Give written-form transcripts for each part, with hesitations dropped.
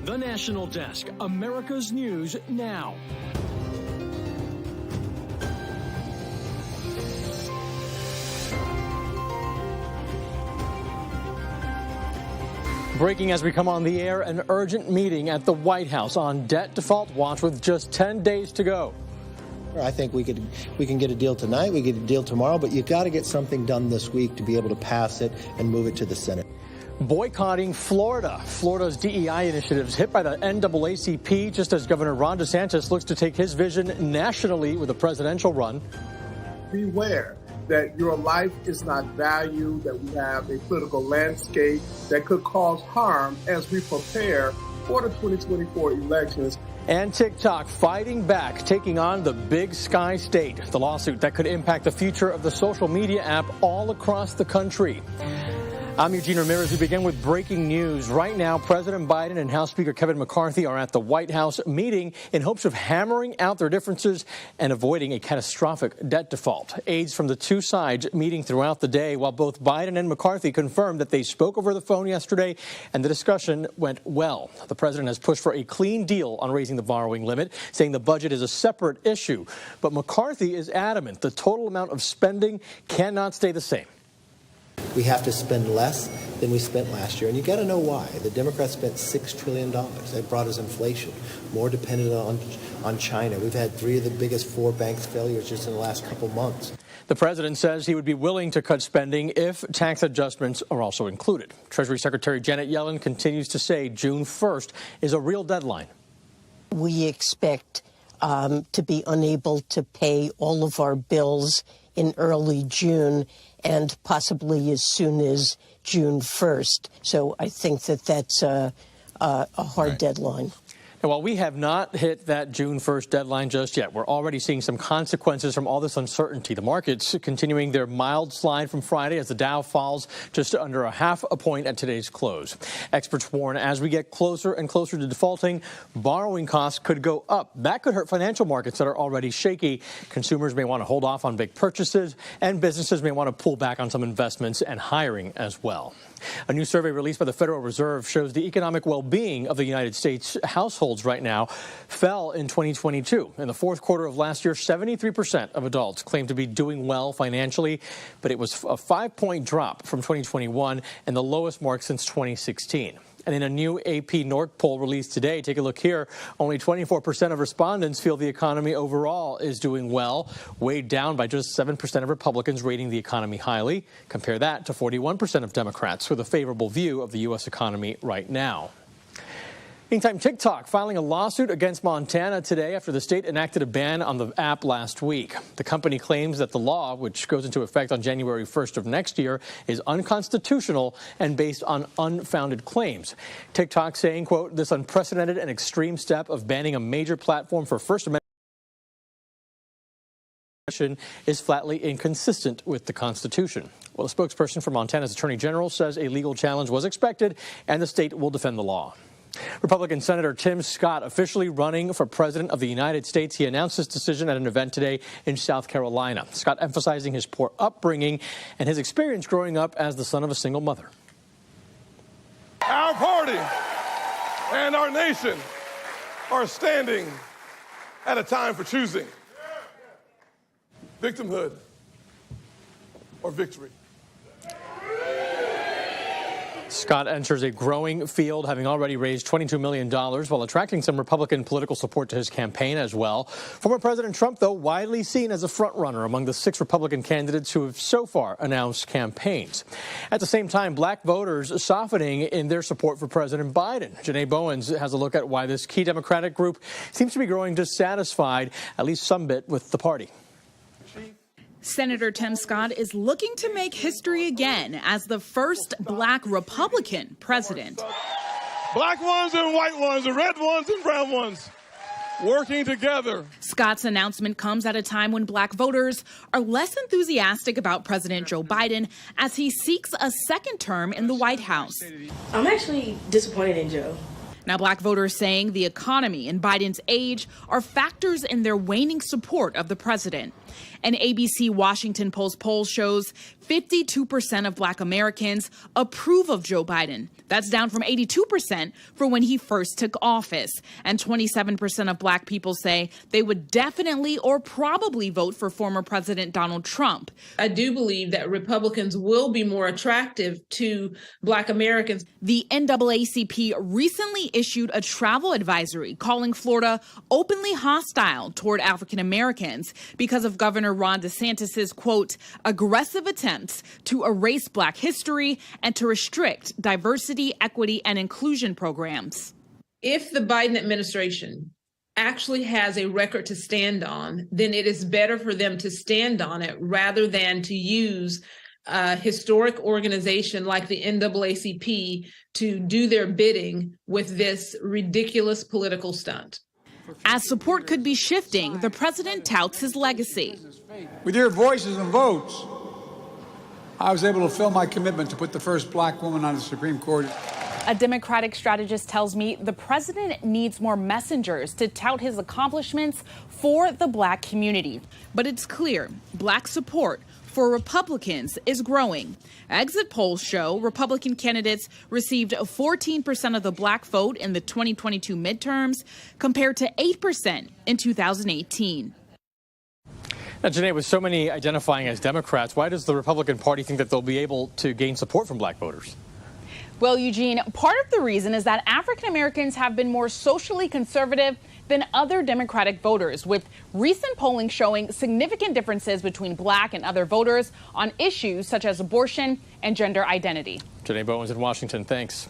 The National Desk, America's News Now. Breaking as we come on the air, an urgent meeting at the White House on debt default watch with just 10 days to go. I think we can get a deal tonight, we get a deal tomorrow, but you've got to get something done this week to be able to pass it and move it to the Senate. Boycotting Florida. Florida's DEI initiatives hit by the NAACP just as Governor Ron DeSantis looks to take his vision nationally with a presidential run. Beware that your life is not valued, that we have a political landscape that could cause harm as we prepare for the 2024 elections. And TikTok fighting back, taking on the Big Sky State, the lawsuit that could impact the future of the social media app all across the country. I'm Eugene Ramirez. We begin with breaking news. Right now, President Biden and House Speaker Kevin McCarthy are at the White House meeting in hopes of hammering out their differences and avoiding a catastrophic debt default. Aides from the two sides meeting throughout the day, while both Biden and McCarthy confirmed that they spoke over the phone yesterday and the discussion went well. The president has pushed for a clean deal on raising the borrowing limit, saying the budget is a separate issue. But McCarthy is adamant the total amount of spending cannot stay the same. We have to spend less than we spent last year, and you got to know why. The Democrats spent $6 trillion. That brought us inflation, more dependent on China. We've had 3 of the biggest 4 banks failures just in the last couple months. The president says he would be willing to cut spending if tax adjustments are also included. Treasury Secretary Janet Yellen continues to say June 1st is a real deadline. We expect to be unable to pay all of our bills in early June and possibly as soon as June 1st. So I think that that's a hard deadline. And while we have not hit that June 1st deadline just yet, we're already seeing some consequences from all this uncertainty. The markets continuing their mild slide from Friday as the Dow falls just under 0.5 point at today's close. Experts warn as we get closer and closer to defaulting, borrowing costs could go up. That could hurt financial markets that are already shaky. Consumers may want to hold off on big purchases, and businesses may want to pull back on some investments and hiring as well. A new survey released by the Federal Reserve shows the economic well-being of the United States households right now fell in 2022. In the fourth quarter of last year, 73% of adults claimed to be doing well financially, but it was a 5-point drop from 2021 and the lowest mark since 2016. And in a new AP NORC poll released today, take a look here, only 24% of respondents feel the economy overall is doing well, weighed down by just 7% of Republicans rating the economy highly. Compare that to 41% of Democrats with a favorable view of the U.S. economy right now. Meantime, TikTok filing a lawsuit against Montana today after the state enacted a ban on the app last week. The company claims that the law, which goes into effect on January 1st of next year, is unconstitutional and based on unfounded claims. TikTok saying, quote, this unprecedented and extreme step of banning a major platform for First Amendment is flatly inconsistent with the Constitution. Well, a spokesperson for Montana's Attorney General says a legal challenge was expected and the state will defend the law. Republican Senator Tim Scott officially running for president of the United States. He announced his decision at an event today in South Carolina. Scott emphasizing his poor upbringing and his experience growing up as the son of a single mother. Our party and our nation are standing at a time for choosing victimhood or victory. Scott enters a growing field, having already raised $22 million while attracting some Republican political support to his campaign as well. Former President Trump, though, widely seen as a frontrunner among the 6 Republican candidates who have so far announced campaigns. At the same time, black voters softening in their support for President Biden. Janae Bowens has a look at why this key Democratic group seems to be growing dissatisfied, at least some bit, with the party. Senator Tim Scott is looking to make history again as the first black Republican president. Black ones and white ones, the red ones and brown ones, working together. Scott's announcement comes at a time when black voters are less enthusiastic about President Joe Biden as he seeks a second term in the White House. I'm actually disappointed in Joe. Now, black voters saying the economy and Biden's age are factors in their waning support of the president. An ABC Washington Post poll shows 52% of Black Americans approve of Joe Biden. That's down from 82% for when he first took office. And 27% of Black people say they would definitely or probably vote for former President Donald Trump. I do believe that Republicans will be more attractive to Black Americans. The NAACP recently issued a travel advisory calling Florida openly hostile toward African Americans because of Governor Ron DeSantis's, quote, aggressive attempts to erase Black history and to restrict diversity, equity, and inclusion programs. If the Biden administration actually has a record to stand on, then it is better for them to stand on it rather than to use a historic organization like the NAACP to do their bidding with this ridiculous political stunt. As support could be shifting, the president touts his legacy. With your voices and votes, I was able to fulfill my commitment to put the first Black woman on the Supreme Court. A Democratic strategist tells me the president needs more messengers to tout his accomplishments for the Black community. But it's clear Black support for Republicans is growing. Exit polls show Republican candidates received 14% of the Black vote in the 2022 midterms compared to 8% in 2018. Now, Janae, with so many identifying as Democrats, why does the Republican Party think that they'll be able to gain support from Black voters? Well, Eugene, part of the reason is that African Americans have been more socially conservative than other Democratic voters, with recent polling showing significant differences between Black and other voters on issues such as abortion and gender identity. Janae Bowens in Washington, thanks.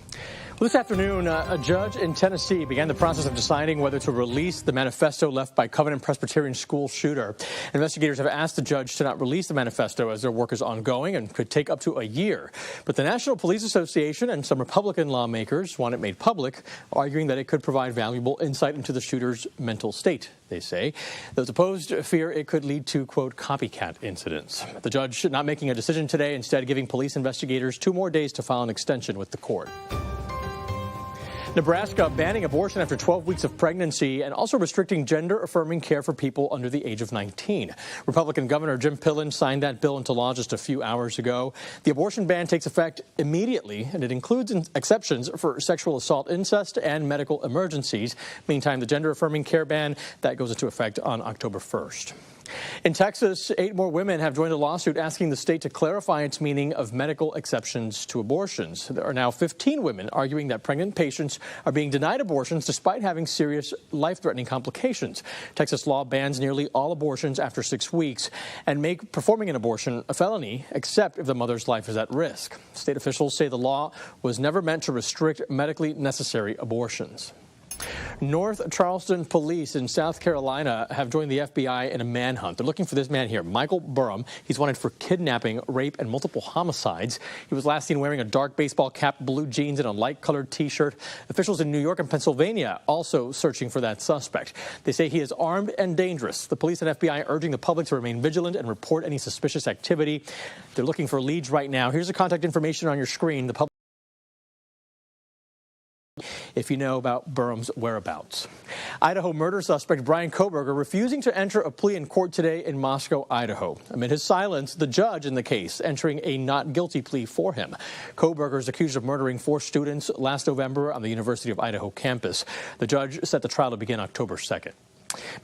Well, this afternoon, a judge in Tennessee began the process of deciding whether to release the manifesto left by Covenant Presbyterian school shooter. Investigators have asked the judge to not release the manifesto as their work is ongoing and could take up to a year. But the National Police Association and some Republican lawmakers want it made public, arguing that it could provide valuable insight into the shooter's mental state, they say. Those opposed fear it could lead to, quote, copycat incidents. The judge not making a decision today, instead giving police investigators 2 more days to file an extension with the court. Nebraska banning abortion after 12 weeks of pregnancy and also restricting gender-affirming care for people under the age of 19. Republican Governor Jim Pillen signed that bill into law just a few hours ago. The abortion ban takes effect immediately, and it includes exceptions for sexual assault, incest, and medical emergencies. Meantime, the gender-affirming care ban, that goes into effect on October 1st. In Texas, 8 more women have joined a lawsuit asking the state to clarify its meaning of medical exceptions to abortions. There are now 15 women arguing that pregnant patients are being denied abortions despite having serious life-threatening complications. Texas law bans nearly all abortions after 6 weeks and make performing an abortion a felony, except if the mother's life is at risk. State officials say the law was never meant to restrict medically necessary abortions. North Charleston police in South Carolina have joined the FBI in a manhunt. They're looking for this man here, Michael Burham. He's wanted for kidnapping, rape, and multiple homicides. He was last seen wearing a dark baseball cap, blue jeans, and a light-colored T-shirt. Officials in New York and Pennsylvania also searching for that suspect. They say he is armed and dangerous. The police and FBI urging the public to remain vigilant and report any suspicious activity. They're looking for leads right now. Here's the contact information on your screen. The public, if you know about Burham's whereabouts. Idaho murder suspect Brian Kohberger refusing to enter a plea in court today in Moscow, Idaho. Amid his silence, the judge in the case entering a not guilty plea for him. Kohberger is accused of murdering 4 students last November on the University of Idaho campus. The judge set the trial to begin October 2nd.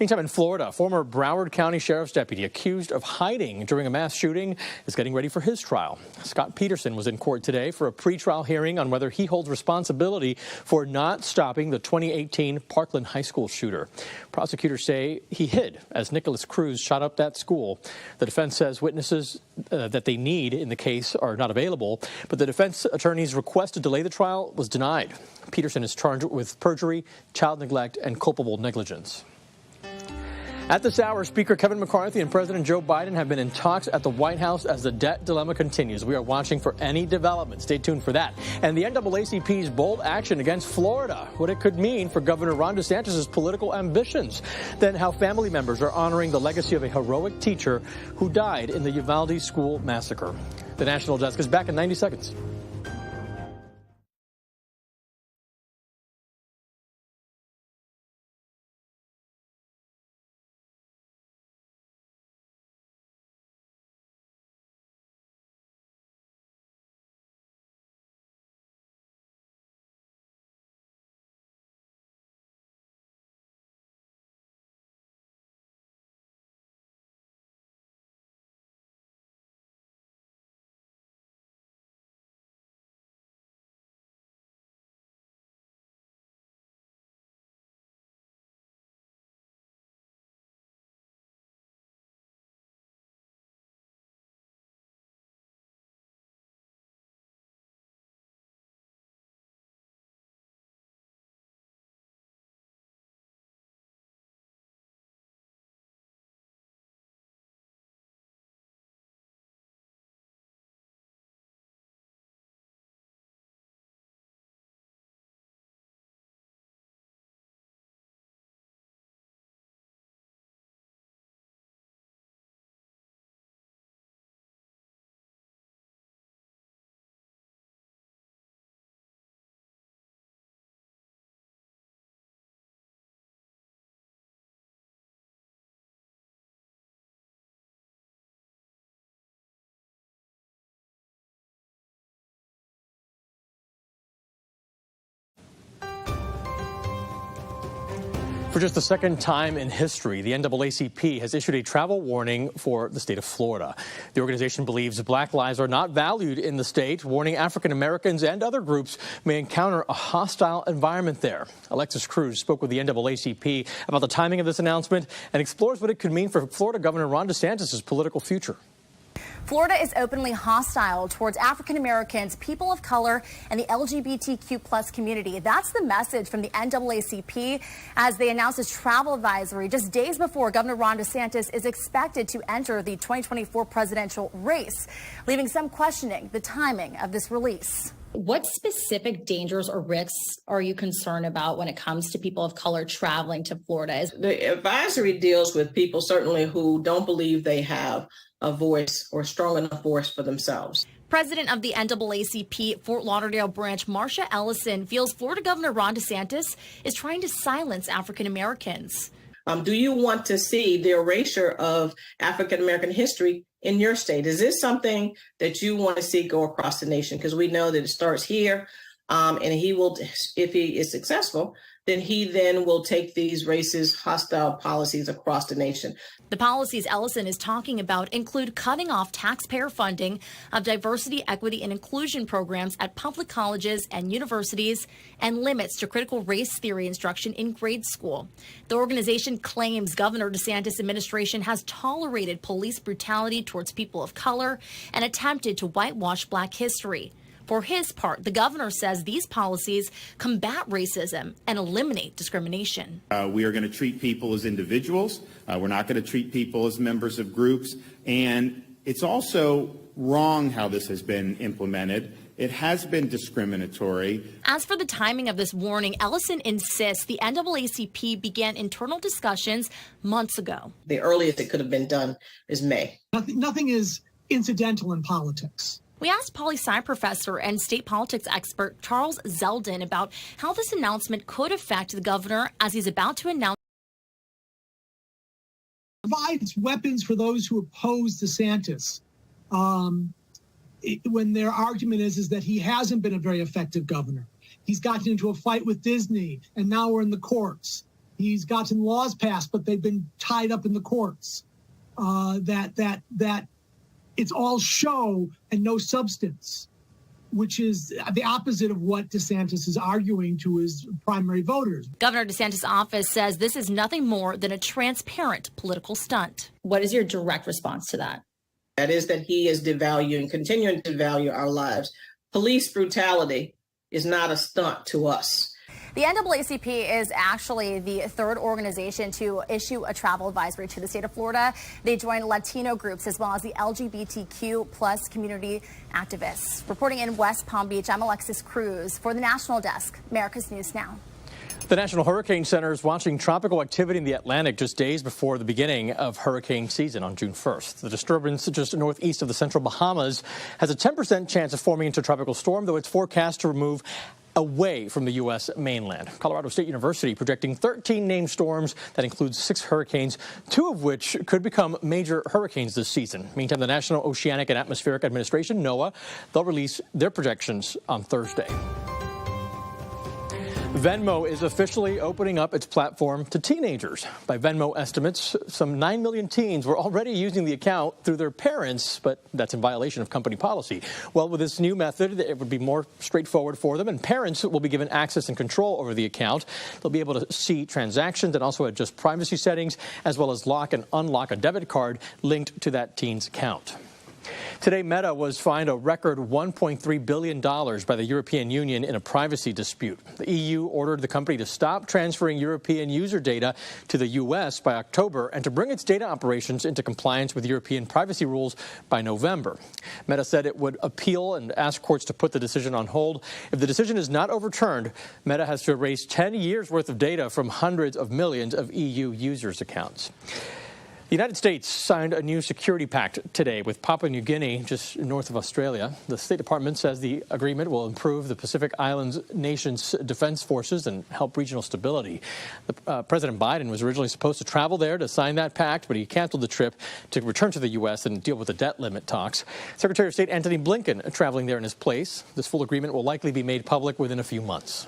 Meantime, in Florida, former Broward County Sheriff's deputy accused of hiding during a mass shooting is getting ready for his trial. Scott Peterson was in court today for a pretrial hearing on whether he holds responsibility for not stopping the 2018 Parkland High School shooter. Prosecutors say he hid as Nicholas Cruz shot up that school. The defense says witnesses that they need in the case are not available, but the defense attorney's request to delay the trial was denied. Peterson is charged with perjury, child neglect, and culpable negligence. At this hour, Speaker Kevin McCarthy and President Joe Biden have been in talks at the White House as the debt dilemma continues. We are watching for any development. Stay tuned for that. And the NAACP's bold action against Florida, what it could mean for Governor Ron DeSantis' political ambitions. Then how family members are honoring the legacy of a heroic teacher who died in the Uvalde school massacre. The National Desk is back in 90 seconds. For just the second time in history, the NAACP has issued a travel warning for the state of Florida. The organization believes black lives are not valued in the state, warning African Americans and other groups may encounter a hostile environment there. Alexis Cruz spoke with the NAACP about the timing of this announcement and explores what it could mean for Florida Governor Ron DeSantis' political future. Florida is openly hostile towards African Americans, people of color, and the LGBTQ+ community. That's the message from the NAACP as they announced this travel advisory just days before Governor Ron DeSantis is expected to enter the 2024 presidential race, leaving some questioning the timing of this release. What specific dangers or risks are you concerned about when it comes to people of color traveling to Florida? The advisory deals with people certainly who don't believe they have a voice or strong enough voice for themselves. President of the NAACP Fort Lauderdale branch, Marsha Ellison, feels Florida Governor Ron DeSantis is trying to silence African Americans. Do you want to see the erasure of African American history in your state? Is this something that you want to see go across the nation? Because we know that it starts here, and he will, if he is successful, then he will take these racist, hostile policies across the nation. The policies Ellison is talking about include cutting off taxpayer funding of diversity, equity, and inclusion programs at public colleges and universities and limits to critical race theory instruction in grade school. The organization claims Governor DeSantis' administration has tolerated police brutality towards people of color and attempted to whitewash Black history. For his part, the governor says these policies combat racism and eliminate discrimination. We are going to treat people as individuals. We're not going to treat people as members of groups. And it's also wrong how this has been implemented. It has been discriminatory. As for the timing of this warning, Ellison insists the NAACP began internal discussions months ago. The earliest it could have been done is May. Nothing is incidental in politics. We asked poli-sci professor and state politics expert Charles Zeldin about how this announcement could affect the governor as he's about to announce. Provides weapons for those who oppose DeSantis when their argument is that he hasn't been a very effective governor. He's gotten into a fight with Disney, and now we're in the courts. He's gotten laws passed, but they've been tied up in the courts. That it's all show and no substance, which is the opposite of what DeSantis is arguing to his primary voters. Governor DeSantis' office says this is nothing more than a transparent political stunt. What is your direct response to that? That is that he is devaluing, continuing to devalue our lives. Police brutality is not a stunt to us. The NAACP is actually the third organization to issue a travel advisory to the state of Florida. They join Latino groups as well as the LGBTQ+ community activists. Reporting in West Palm Beach, I'm Alexis Cruz for the National Desk, America's News Now. The National Hurricane Center is watching tropical activity in the Atlantic just days before the beginning of hurricane season on June 1st. The disturbance just northeast of the central Bahamas has a 10% chance of forming into a tropical storm, though it's forecast to move away from the U.S. mainland. Colorado State University projecting 13 named storms that includes 6 hurricanes, 2 of which could become major hurricanes this season. Meantime, the National Oceanic and Atmospheric Administration, NOAA, they'll release their projections on Thursday. Venmo is officially opening up its platform to teenagers. By Venmo estimates, some 9 million teens were already using the account through their parents, but that's in violation of company policy. Well, with this new method, it would be more straightforward for them, and parents will be given access and control over the account. They'll be able to see transactions and also adjust privacy settings, as well as lock and unlock a debit card linked to that teen's account. Today, Meta was fined a record $1.3 billion by the European Union in a privacy dispute. The EU ordered the company to stop transferring European user data to the U.S. by October and to bring its data operations into compliance with European privacy rules by November. Meta said it would appeal and ask courts to put the decision on hold. If the decision is not overturned, Meta has to erase 10 years' worth of data from hundreds of millions of EU users' accounts. The United States signed a new security pact today with Papua New Guinea, just north of Australia. The State Department says the agreement will improve the Pacific Islands nation's defense forces and help regional stability. President Biden was originally supposed to travel there to sign that pact, but he canceled the trip to return to the U.S. and deal with the debt limit talks. Secretary of State Antony Blinken traveling there in his place. This full agreement will likely be made public within a few months.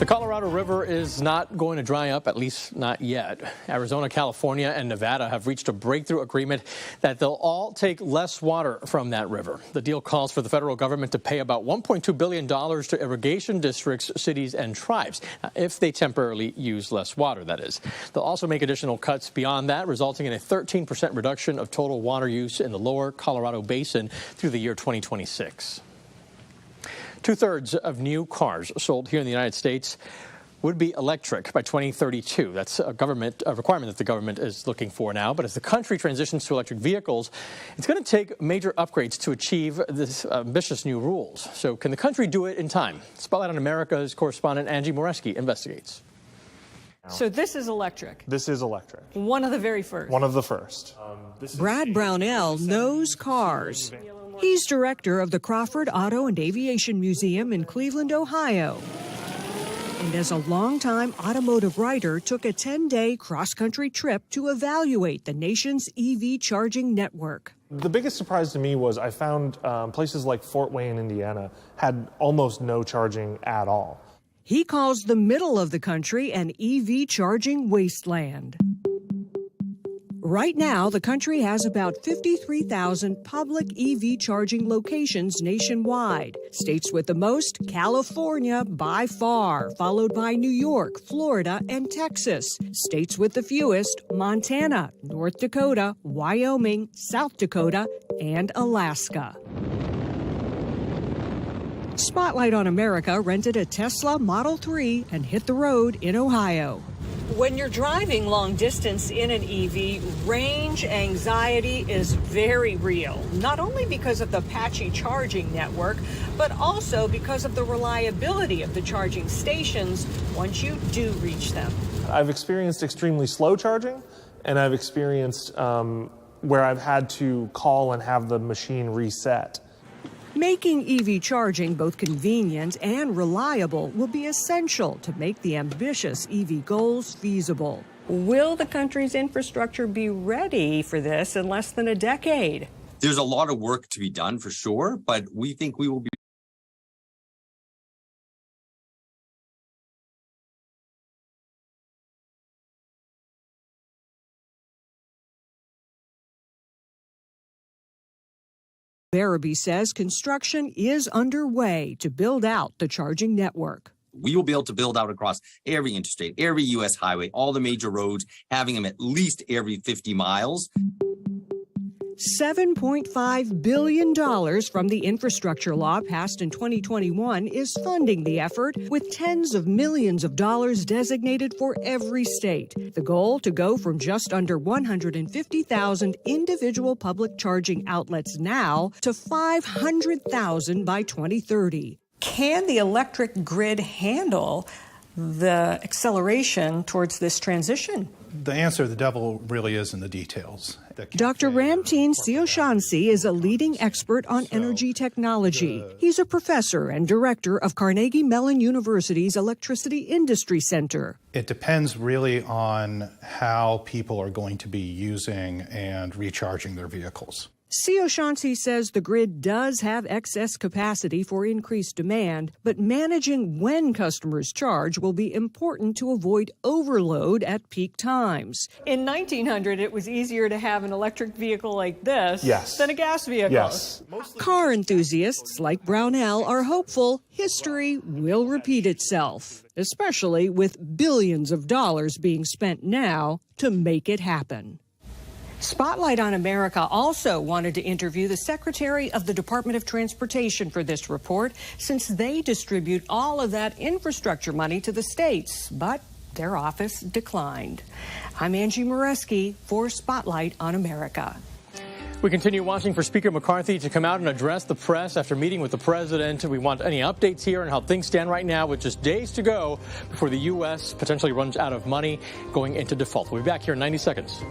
The Colorado River is not going to dry up, at least not yet. Arizona, California, and Nevada have reached a breakthrough agreement that they'll all take less water from that river. The deal calls for the federal government to pay about $1.2 billion to irrigation districts, cities, and tribes, if they temporarily use less water, that is. They'll also make additional cuts beyond that, resulting in a 13% reduction of total water use in the lower Colorado Basin through the year 2026. Two-thirds of new cars sold here in the United States would be electric by 2032. That's a requirement that the government is looking for now. But as the country transitions to electric vehicles, it's going to take major upgrades to achieve this ambitious new rules. So can the country do it in time? Spotlight on America's correspondent Angie Moreski investigates. So this is electric. This is electric. One of the very first. One of the first. Brad Brownell knows cars. He's director of the Crawford Auto and Aviation Museum in Cleveland, Ohio. And as a longtime automotive writer, took a 10-day cross-country trip to evaluate the nation's EV charging network. The biggest surprise to me was I found places like Fort Wayne, Indiana, had almost no charging at all. He calls the middle of the country an EV charging wasteland. Right now, the country has about 53,000 public EV charging locations nationwide. States with the most, California by far, followed by New York, Florida, and Texas. States with the fewest, Montana, North Dakota, Wyoming, South Dakota, and Alaska. Spotlight on America rented a Tesla Model 3 and hit the road in Ohio. When you're driving long distance in an EV, range anxiety is very real, not only because of the patchy charging network, but also because of the reliability of the charging stations once you do reach them. I've experienced extremely slow charging, and I've experienced where I've had to call and have the machine reset. Making EV charging both convenient and reliable will be essential to make the ambitious EV goals feasible. Will the country's infrastructure be ready for this in less than a decade? There's a lot of work to be done for sure, but we think we will be Barabee says construction is underway to build out the charging network. We will be able to build out across every interstate, every U.S. highway, all the major roads, having them at least every 50 miles. $7.5 billion from the infrastructure law passed in 2021 is funding the effort, with tens of millions of dollars designated for every state. The goal to go from just under 150,000 individual public charging outlets now to 500,000 by 2030. Can the electric grid handle the acceleration towards this transition? The answer, the devil really is in the details. Dr. Ramteen Sioshansi is a leading expert on energy technology. He's a professor and director of Carnegie Mellon University's Electricity Industry Center. It depends really on how people are going to be using and recharging their vehicles. Sioshansi says the grid does have excess capacity for increased demand, but managing when customers charge will be important to avoid overload at peak times. In 1900, it was easier to have an electric vehicle like this than a gas vehicle. Yes. Car enthusiasts like Brownell are hopeful history will repeat itself, especially with billions of dollars being spent now to make it happen. Spotlight on America also wanted to interview the Secretary of the Department of Transportation for this report, since they distribute all of that infrastructure money to the states, but their office declined. I'm Angie Moreski for Spotlight on America. We continue watching for Speaker McCarthy to come out and address the press after meeting with the president. We want any updates here on how things stand right now with just days to go before the U.S. potentially runs out of money going into default. We'll be back here in 90 seconds.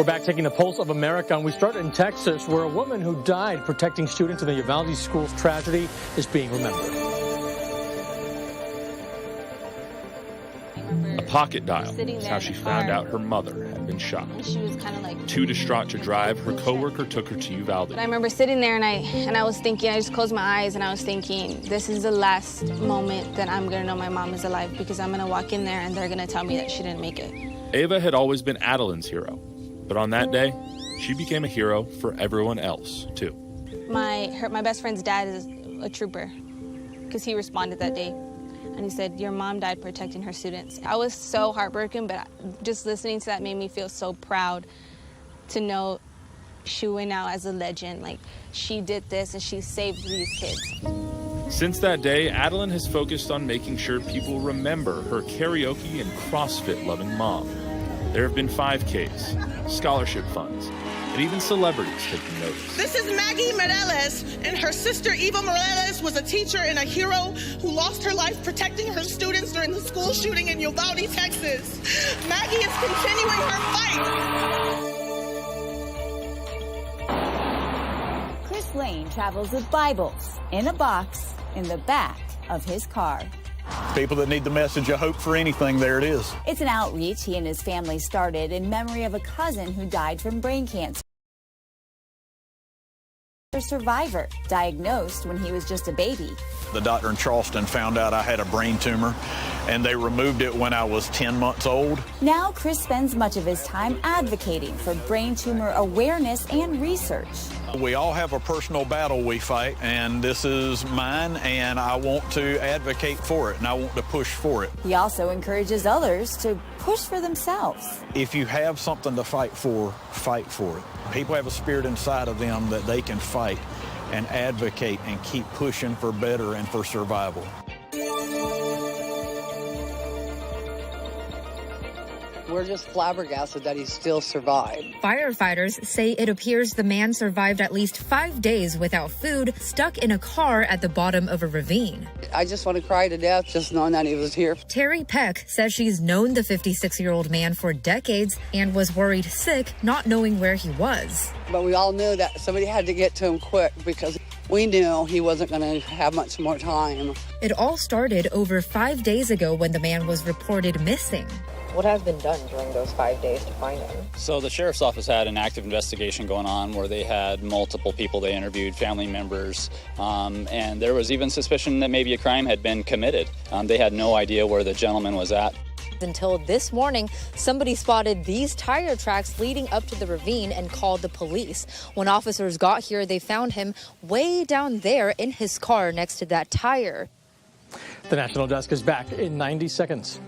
We're back taking the pulse of America, and we start in Texas, where a woman who died protecting students in the UVALDE school's tragedy is being remembered. A pocket dial is how she found out her mother had been shot. She was kind of like Too distraught to drive, her coworker took her to UVALDE. But I remember sitting there and I was thinking, I just closed my eyes and I was thinking, this is the last moment that I'm gonna know my mom is alive, because I'm gonna walk in there and they're gonna tell me that she didn't make it. Ava had always been Adeline's hero, but on that day, she became a hero for everyone else, too. My best friend's dad is a trooper, because he responded that day. And he said, your mom died protecting her students. I was so heartbroken, but just listening to that made me feel so proud to know she went out as a legend. Like, she did this and she saved these kids. Since that day, Adeline has focused on making sure people remember her karaoke and CrossFit-loving mom. There have been 5Ks, scholarship funds, and even celebrities taking notice. This is Maggie Mireles, and her sister Eva Mireles was a teacher and a hero who lost her life protecting her students during the school shooting in Uvalde, Texas. Maggie is continuing her fight. Chris Lane travels with Bibles in a box in the back of his car. People that need the message of hope for anything, there it is. It's an outreach he and his family started in memory of a cousin who died from brain cancer. A survivor, diagnosed when he was just a baby. The doctor in Charleston found out I had a brain tumor, and they removed it when I was 10 months old. Now Chris spends much of his time advocating for brain tumor awareness and research. We all have a personal battle we fight, and this is mine, and I want to advocate for it, and I want to push for it. He also encourages others to push for themselves. If you have something to fight for it. People have a spirit inside of them that they can fight and advocate and keep pushing for better and for survival. We're just flabbergasted that he still survived. Firefighters say it appears the man survived at least 5 days without food, stuck in a car at the bottom of a ravine. I just want to cry to death just knowing that he was here. Terry Peck says she's known the 56-year-old man for decades and was worried sick, not knowing where he was. But we all knew that somebody had to get to him quick because we knew he wasn't going to have much more time. It all started over 5 days ago when the man was reported missing. What has been done during those 5 days to find him? So the sheriff's office had an active investigation going on where they had multiple people they interviewed, family members, and there was even suspicion that maybe a crime had been committed. They had no idea where the gentleman was at. Until this morning, somebody spotted these tire tracks leading up to the ravine and called the police. When officers got here, they found him way down there in his car next to that tire. The National Desk is back in 90 seconds.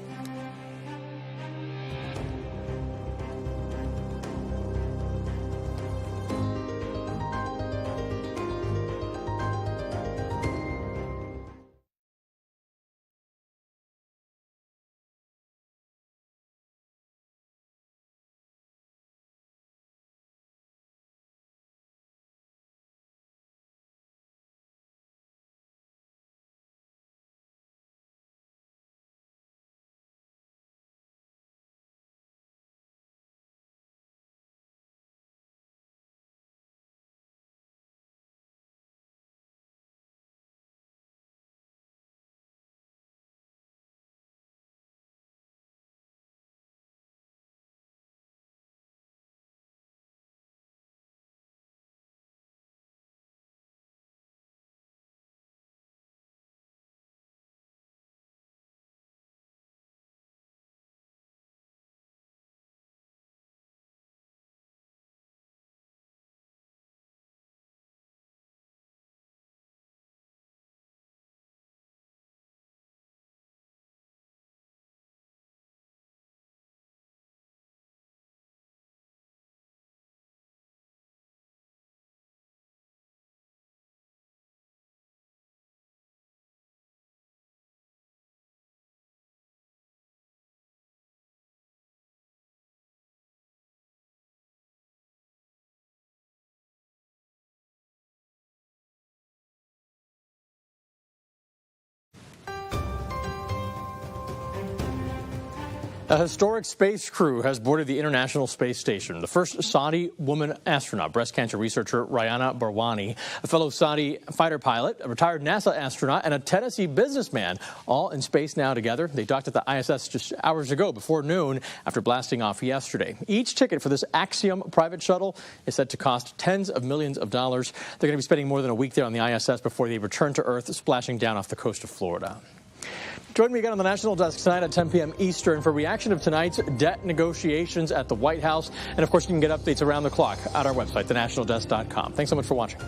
A historic space crew has boarded the International Space Station. The first Saudi woman astronaut, breast cancer researcher Rayana Barwani, a fellow Saudi fighter pilot, a retired NASA astronaut, and a Tennessee businessman, all in space now together. They docked at the ISS just hours ago, before noon, after blasting off yesterday. Each ticket for this Axiom private shuttle is said to cost tens of millions of dollars. They're going to be spending more than a week there on the ISS before they return to Earth, splashing down off the coast of Florida. Join me again on the National Desk tonight at 10 p.m. Eastern for reaction of tonight's debt negotiations at the White House. And, of course, you can get updates around the clock at our website, thenationaldesk.com. Thanks so much for watching.